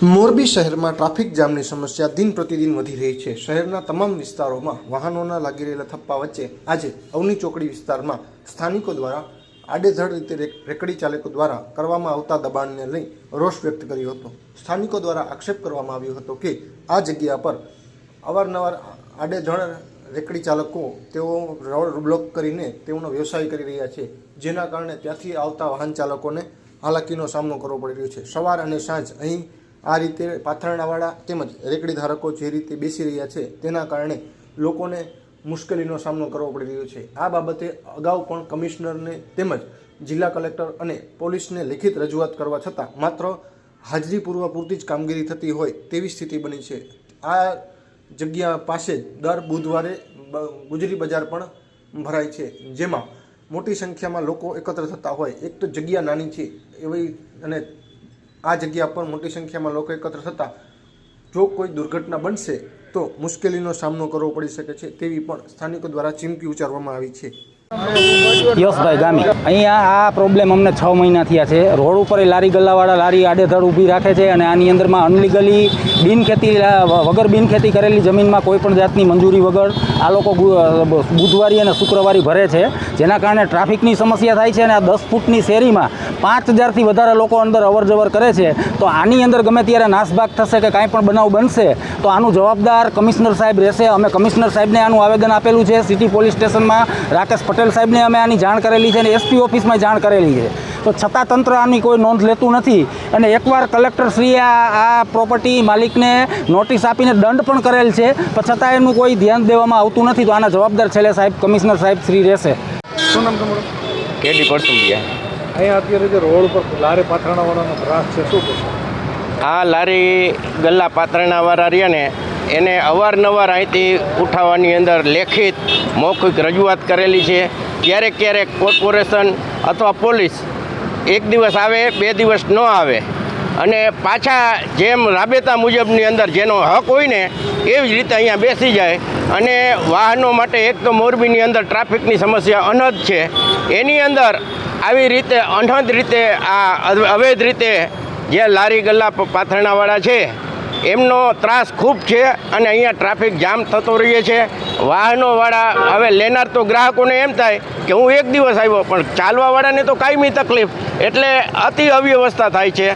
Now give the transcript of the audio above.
મોરબી શહેરમાં ટ્રાફિક જામની સમસ્યા દિન પ્રતિદિન વધી રહી છે। શહેરના તમામ વિસ્તારોમાં વાહનોના લાગી રહેલા થપ્પા વચ્ચે આજે અવની ચોકડી વિસ્તારમાં સ્થાનિકો દ્વારા આડેધડ રીતે રેકડી ચાલકો દ્વારા કરવામાં આવતા દબાણને લઈ રોષ વ્યક્ત કર્યો હતો। સ્થાનિકો દ્વારા આક્ષેપ કરવામાં આવ્યો હતો કે આ જગ્યા પર અવારનવાર આડેધડ રેકડી ચાલકો તેઓ રોડ બ્લોક કરીને તેઓનો વ્યવસાય કરી રહ્યા છે, જેના કારણે ત્યાંથી આવતા વાહન ચાલકોને હાલાકીનો સામનો કરવો પડી રહ્યો છે। સવાર અને સાંજ અહીં આ રીતે પાથરણાવાળા તેમજ રેકડી ધારકો જે રીતે બેસી રહ્યા છે તેના કારણે લોકોને મુશ્કેલીનો સામનો કરવો પડી રહ્યો છે। આ બાબતે અગાઉ પણ કમિશનરને તેમજ જિલ્લા કલેક્ટર અને પોલીસને લેખિત રજૂઆત કરવા છતાં માત્ર હાજરી પૂરવા પૂરતી જ કામગીરી થતી હોય તેવી સ્થિતિ બની છે। આ જગ્યા પાસે દર બુધવારે ગુજરી બજાર પણ ભરાય છે, જેમાં મોટી સંખ્યામાં લોકો એકત્ર થતા હોય। એક તો જગ્યા નાની છે એવી અને આ જગ્યા પર મોટી સંખ્યામાં લોકો એકત્ર થતાં જો કોઈ દુર્ઘટના બનશે તો મુશ્કેલીનો સામનો કરવો પડી શકે છે તેવી પણ સ્થાનિકો દ્વારા ચીમકી ઉચ્ચારવામાં આવી છે। યશભાઈ ગામી, અહીંયા આ પ્રોબ્લેમ અમને 6 મહિના થયા છે। રોડ ઉપર લારી ગલ્લાવાળા લારી આડેધડ ઊભી રાખે છે અને આની અંદરમાં અનલીગલી વગર બિનખેતી કરેલી જમીનમાં કોઈ પણ જાતની મંજૂરી વગર આ લોકો બુધવારી અને શુક્રવારી ભરે છે, જેના કારણે ટ્રાફિકની સમસ્યા થાય છે અને આ 10 ફૂટની શેરીમાં 5000થી વધારે લોકો અંદર અવરજવર કરે છે। તો આની અંદર ગમે ત્યારે નાસભાગ થશે કે કાંઈ પણ બનાવ બનશે તો આનું જવાબદાર કમિશનર સાહેબ રહેશે। અમે કમિશનર સાહેબને આનું આવેદન આપેલું છે। સિટી પોલીસ સ્ટેશનમાં રાકેશ પટેલ સાહેબને અમે આની જાણ કરેલી છે અને એસપી ઓફિસમાં જાણ કરેલી છે, તો છતાં તંત્ર આની કોઈ નોંધ લેતું નથી। અને એકવાર કલેક્ટરશ્રીએ આ પ્રોપર્ટી માલિકને નોટિસ આપીને દંડ પણ કરેલ છે, પણ છતાં એનું કોઈ ધ્યાન દેવામાં આવતું નથી। તો આના જવાબદાર છેલ્લે સાહેબ કમિશનર સાહેબ શ્રી રહેશે। શું નામ તમારું? કેડી પરસુંબિયા। અહીંયા અત્યારે જે રોડ ઉપર લારી પાથરણાવાળાનો ત્રાસ છે, શું કહેશો? આ લારી ગલ્લા પાથરણાવાળા રહ્યા ને એને અવારનવાર અહીંથી ઉઠાવવાની અંદર લેખિત મૌખિક રજૂઆત કરેલી છે। ક્યારેક ક્યારેક કોર્પોરેશન અથવા પોલીસ એક દિવસ આવે 2 દિવસ ન આવે અને પાછા જેમ રાબેતા મુજબની અંદર જેનો હક હોય ને એવી જ રીતે અહીંયા બેસી જાય અને વાહનો માટે એક તો મોરબીની અંદર ટ્રાફિકની સમસ્યા અનહદ છે, એની અંદર આવી રીતે અનહદ રીતે આ અવૈધ રીતે જે લારી ગલ્લા પાથરણાવાળા છે એમનો ત્રાસ ખૂબ છે અને અહીંયા ટ્રાફિક જામ થતો રહે છે। વાહનોવાળા હવે લેનાર તો ગ્રાહકોને એમ થાય કે હું એક દિવસ આવ્યો, પણ ચાલવાવાળાને તો કાયમી તકલીફ, એટલે અતિ અવ્યવસ્થા થાય છે।